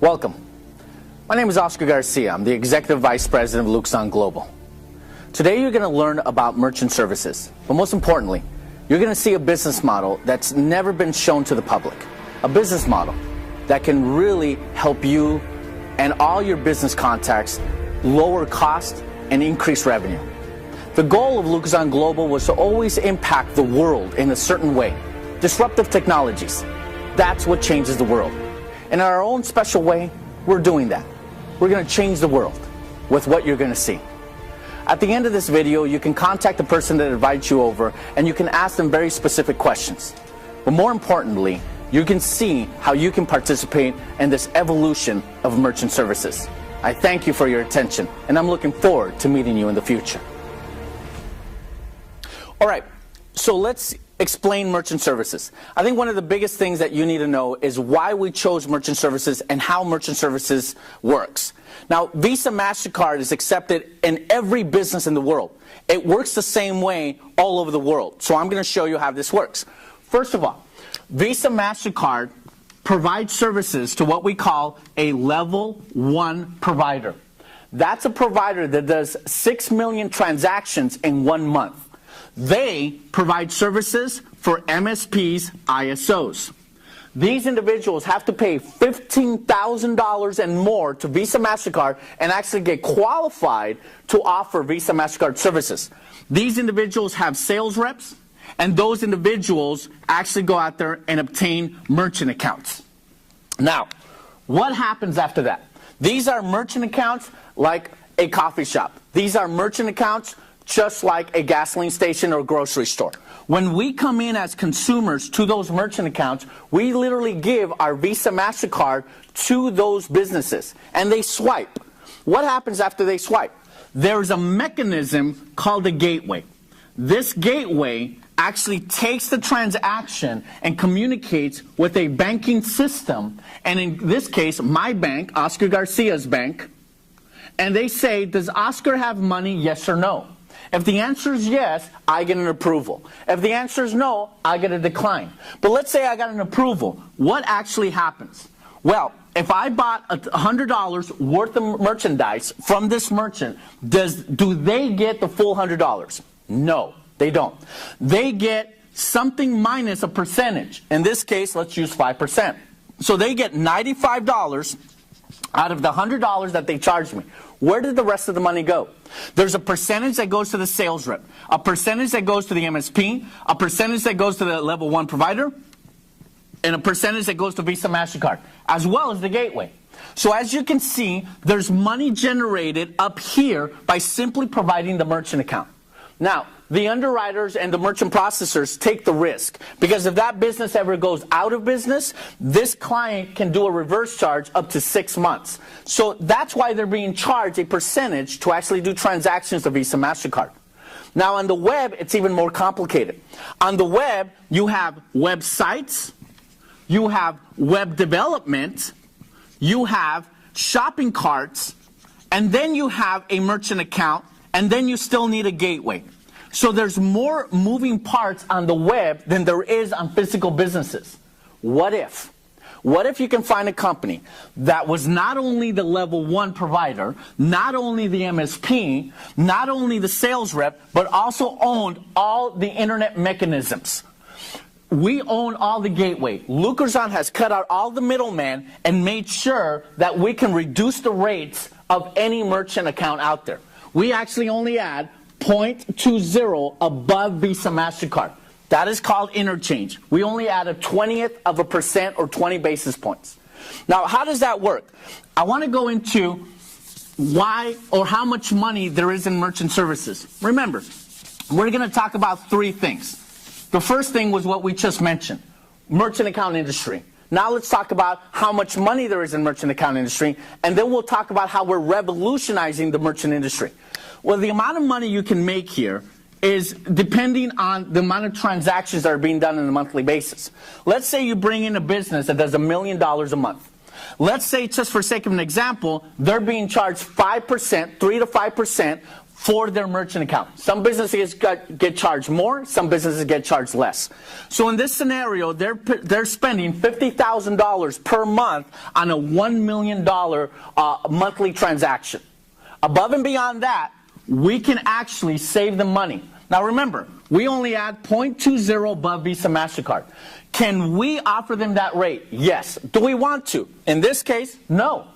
Welcome. My name is Oscar Garcia. I'm the Executive Vice President of Lucrazon Global. Today you're going to learn about merchant services, but most importantly, you're going to see a business model that's never been shown to the public. A business model that can really help you and all your business contacts lower cost and increase revenue. The goal of Lucrazon Global was to always impact the world in a certain way. Disruptive technologies. That's what changes the world. And in our own special way, we're doing that. We're going to change the world with what you're going to see. At the end of this video, you can contact the person that invites you over and you can ask them very specific questions. But more importantly, you can see how you can participate in this evolution of merchant services. I thank you for your attention, and I'm looking forward to meeting you in the future. All right, so let's explain merchant services. I think one of the biggest things that you need to know is why we chose merchant services and how merchant services works. Now, Visa, MasterCard is accepted in every business in the world. It works the same way all over the world. So I'm going to show you how this works. First of all, Visa, MasterCard provides services to what we call a level 1 provider. That's a provider that does 6 million transactions in 1 month. They provide services for MSPs, ISOs. These individuals have to pay $15,000 and more to Visa, MasterCard and actually get qualified to offer Visa, MasterCard services. These individuals have sales reps, and those individuals actually go out there and obtain merchant accounts. Now, what happens after that? These are merchant accounts like a coffee shop. These are merchant accounts just like a gasoline station or grocery store. When we come in as consumers to those merchant accounts, we literally give our Visa, MasterCard to those businesses, and they swipe. What happens after they swipe? There's a mechanism called a gateway. This gateway actually takes the transaction and communicates with a banking system, and in this case, my bank, Oscar Garcia's bank, and they say, does Oscar have money, yes or no? If the answer is yes, I get an approval. If the answer is no, I get a decline. But let's say I got an approval. What actually happens? Well, if I bought $100 worth of merchandise from this merchant, do they get the full $100? No, they don't. They get something minus a percentage. In this case, let's use 5%. So they get $95 out of the $100 that they charged me. Where did the rest of the money go? There's a percentage that goes to the sales rep, a percentage that goes to the MSP, a percentage that goes to the level 1 provider, and a percentage that goes to Visa, MasterCard, as well as the gateway. So as you can see, there's money generated up here by simply providing the merchant account. Now, the underwriters and the merchant processors take the risk, because if that business ever goes out of business, this client can do a reverse charge up to 6 months. So that's why they're being charged a percentage to actually do transactions to Visa, MasterCard. Now on the web, it's even more complicated. On the web, you have websites, you have web development, you have shopping carts, and then you have a merchant account, and then you still need a gateway. So there's more moving parts on the web than there is on physical businesses. What if? What if you can find a company that was not only the level 1 provider, not only the MSP, not only the sales rep, but also owned all the internet mechanisms? We own all the gateway. Lucrazon has cut out all the middleman and made sure that we can reduce the rates of any merchant account out there. We actually only add 0.20 above Visa, MasterCard. That is called interchange. We only add a 0.20% or 20 basis points. Now, how does that work? I want to go into why or how much money there is in merchant services. Remember, we're going to talk about 3 things. The first thing was what we just mentioned, merchant account industry. Now let's talk about how much money there is in merchant account industry, and then we'll talk about how we're revolutionizing the merchant industry. Well, the amount of money you can make here is depending on the amount of transactions that are being done on a monthly basis. Let's say you bring in a business that does $1 million a month. Let's say, just for sake of an example, they're being charged 5%, 3 to 5% for their merchant account. Some businesses get charged more, some businesses get charged less. So in this scenario, they're spending $50,000 per month on a $1 million monthly transaction. Above and beyond that, we can actually save them money. Now remember, we only add 0.20 above Visa MasterCard. Can we offer them that rate? Yes. Do we want to? In this case, no.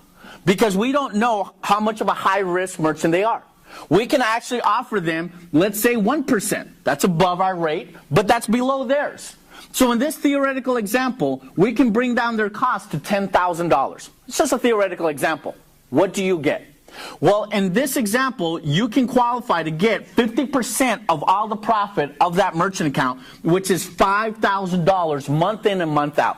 Because we don't know how much of a high-risk merchant they are. We can actually offer them, let's say 1%. That's above our rate, but that's below theirs. So in this theoretical example, we can bring down their cost to $10,000. It's just a theoretical example. What do you get? Well, in this example, you can qualify to get 50% of all the profit of that merchant account, which is $5,000 month in and month out,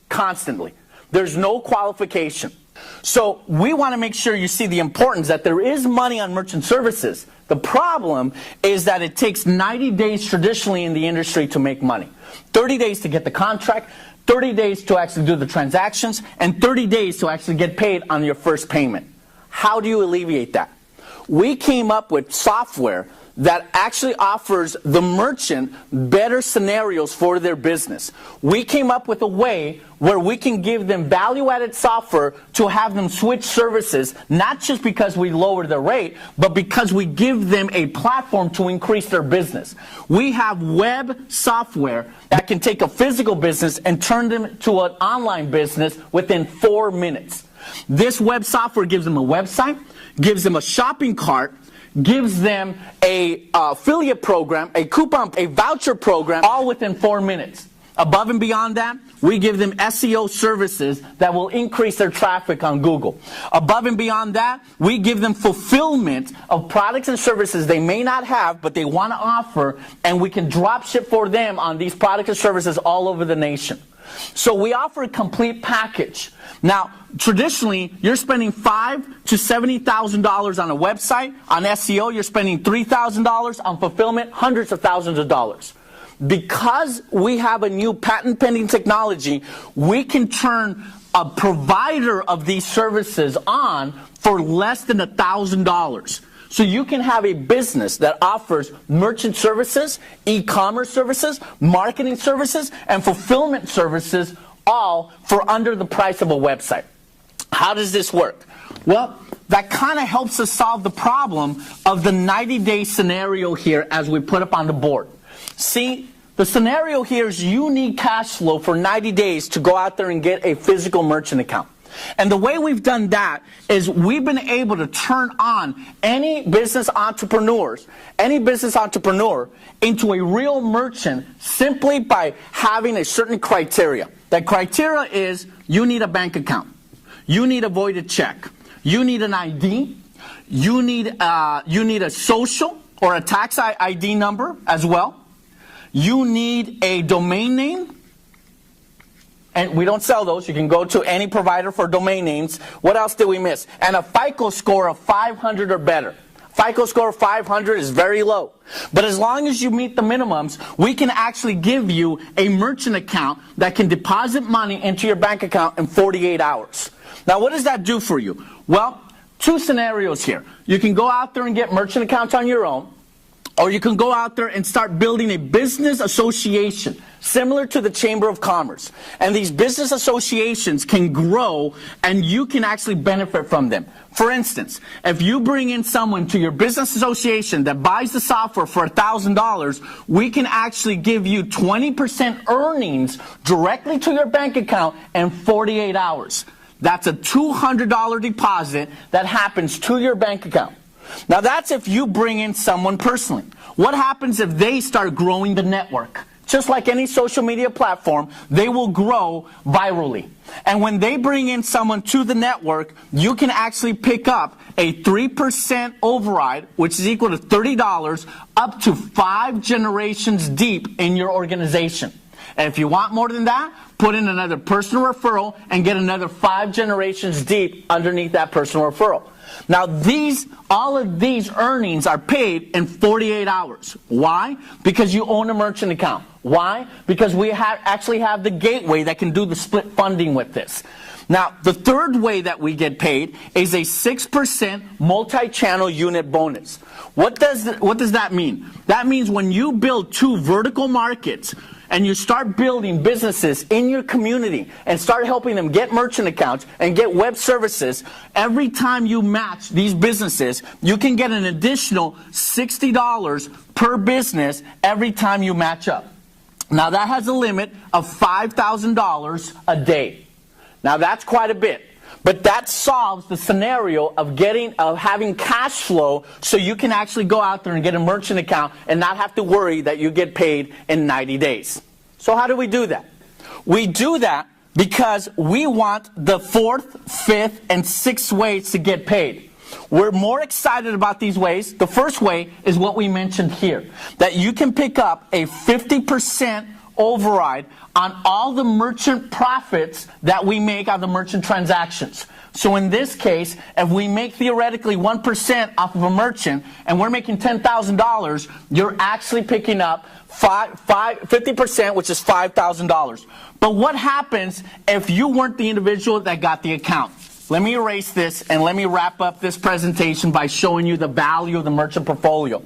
constantly. There's no qualification. So we want to make sure you see the importance that there is money on merchant services. The problem is that it takes 90 days traditionally in the industry to make money. 30 days to get the contract, 30 days to actually do the transactions, and 30 days to actually get paid on your first payment. How do you alleviate that? We came up with software that actually offers the merchant better scenarios for their business. We came up with a way where we can give them value-added software to have them switch services, not just because we lower the rate, but because we give them a platform to increase their business. We have web software that can take a physical business and turn them to an online business within 4 minutes. This web software gives them a website, gives them a shopping cart, gives them a affiliate program, a coupon, a voucher program, all within 4 minutes. Above and beyond that, we give them SEO services that will increase their traffic on Google. Above and beyond that, we give them fulfillment of products and services they may not have, but they want to offer, and we can drop ship for them on these products and services all over the nation. So we offer a complete package. Now, traditionally, you're spending $5,000 to $70,000 on a website. On SEO, you're spending $3,000. On fulfillment, hundreds of thousands of dollars. Because we have a new patent-pending technology, we can turn a provider of these services on for less than $1,000. So you can have a business that offers merchant services, e-commerce services, marketing services, and fulfillment services, all for under the price of a website. How does this work? Well, that kind of helps us solve the problem of the 90-day scenario here as we put up on the board. See, the scenario here is you need cash flow for 90 days to go out there and get a physical merchant account. And the way we've done that is we've been able to turn on any business entrepreneur into a real merchant simply by having a certain criteria. That criteria is you need a bank account, you need a voided check, you need an ID, you need a social or a tax ID number as well, you need a domain name. And we don't sell those. You can go to any provider for domain names. What else did we miss? And a FICO score of 500 or better. FICO score of 500 is very low. But as long as you meet the minimums, we can actually give you a merchant account that can deposit money into your bank account in 48 hours. Now, what does that do for you? Well, two scenarios here. You can go out there and get merchant accounts on your own, or you can go out there and start building a business association similar to the Chamber of Commerce. And these business associations can grow and you can actually benefit from them. For instance, if you bring in someone to your business association that buys the software for $1,000, we can actually give you 20% earnings directly to your bank account in 48 hours. That's a $200 deposit that happens to your bank account. Now that's if you bring in someone personally. What happens if they start growing the network? Just like any social media platform, they will grow virally. And when they bring in someone to the network, you can actually pick up a 3% override, which is equal to $30, up to 5 generations deep in your organization. And if you want more than that, put in another personal referral and get another 5 generations deep underneath that personal referral. Now all of these earnings are paid in 48 hours. Why? Because you own a merchant account. Why? Because we actually have the gateway that can do the split funding with this. Now, the third way that we get paid is a 6% multi-channel unit bonus. What does that mean? That means when you build 2 vertical markets and you start building businesses in your community and start helping them get merchant accounts and get web services, every time you match these businesses, you can get an additional $60 per business every time you match up. Now, that has a limit of $5,000 a day. Now, that's quite a bit. But that solves the scenario of having cash flow so you can actually go out there and get a merchant account and not have to worry that you get paid in 90 days. So how do we do that? We do that because we want the 4th, 5th, and 6th ways to get paid. We're more excited about these ways. The first way is what we mentioned here, that you can pick up a 50% override on all the merchant profits that we make on the merchant transactions. So in this case, if we make theoretically 1% off of a merchant and we're making $10,000, you're actually picking up 50%, which is $5,000. But what happens if you weren't the individual that got the account? Let me erase this and let me wrap up this presentation by showing you the value of the merchant portfolio.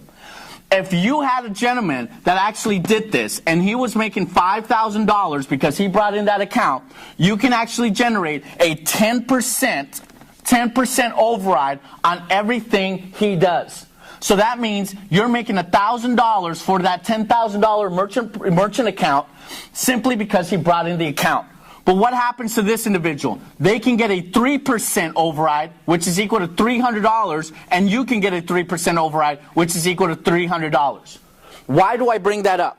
If you had a gentleman that actually did this and he was making $5,000 because he brought in that account, you can actually generate a 10% override on everything he does. So that means you're making $1,000 for that $10,000 merchant account simply because he brought in the account. But what happens to this individual? They can get a 3% override, which is equal to $300, and you can get a 3% override, which is equal to $300. Why do I bring that up?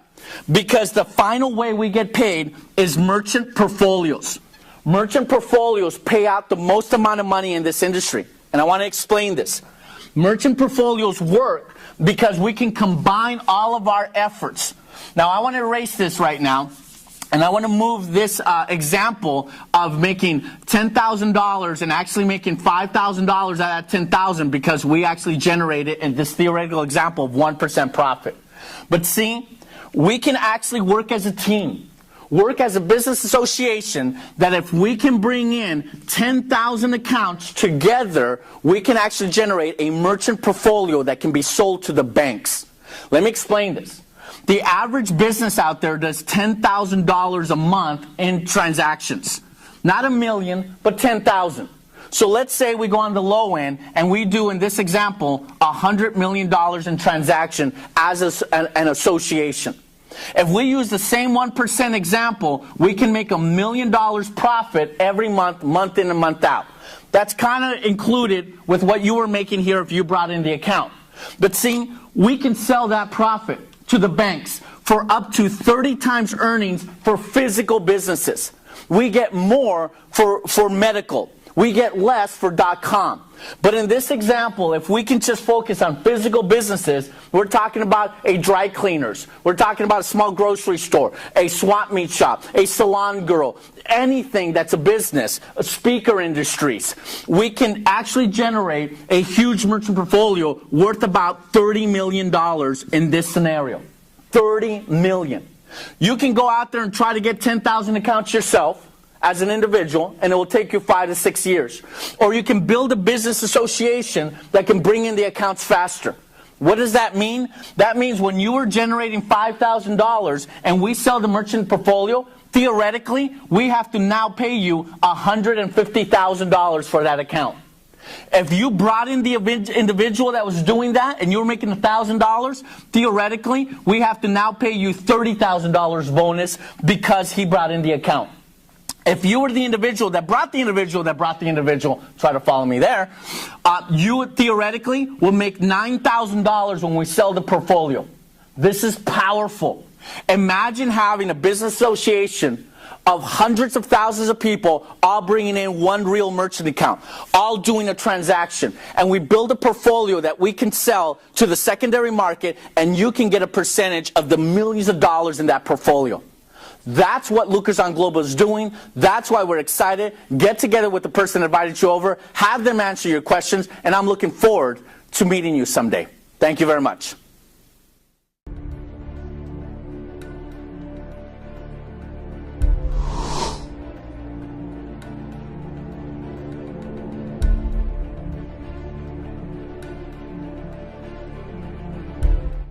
Because the final way we get paid is merchant portfolios. Merchant portfolios pay out the most amount of money in this industry, and I want to explain this. Merchant portfolios work because we can combine all of our efforts. Now, I want to erase this right now. And I want to move this example of making $10,000 and actually making $5,000 out of that $10,000 because we actually generated in this theoretical example of 1% profit. But see, we can actually work as a team, work as a business association, that if we can bring in 10,000 accounts together, we can actually generate a merchant portfolio that can be sold to the banks. Let me explain this. The average business out there does $10,000 a month in transactions. Not $1 million, but 10,000. So let's say we go on the low end and we do, in this example, $100 million in transaction as an association. If we use the same 1% example, we can make $1 million profit every month, month in and month out. That's kind of included with what you were making here if you brought in the account. But see, we can sell that profit to the banks for up to 30 times earnings for physical businesses. We get more for medical. We get less for .com. But in this example, if we can just focus on physical businesses, we're talking about a dry cleaners, we're talking about a small grocery store, a swap meet shop, a salon girl, anything that's a business, speaker industries. We can actually generate a huge merchant portfolio worth about $30 million in this scenario. $30 million. You can go out there and try to get 10,000 accounts yourself as an individual, and it will take you 5 to 6 years. Or you can build a business association that can bring in the accounts faster. What does that mean? That means when you are generating $5,000 and we sell the merchant portfolio, theoretically, we have to now pay you $150,000 for that account. If you brought in the individual that was doing that and you were making $1,000, theoretically, we have to now pay you $30,000 bonus because he brought in the account. If you were the individual that brought the individual try to follow me there, you theoretically will make $9,000 when we sell the portfolio. This is powerful. Imagine having a business association of hundreds of thousands of people all bringing in one real merchant account, all doing a transaction. And we build a portfolio that we can sell to the secondary market, and you can get a percentage of the millions of dollars in that portfolio. That's what Lucrazon Global is doing. That's why we're excited. Get together with the person that invited you over, have them answer your questions, and I'm looking forward to meeting you someday. Thank you very much.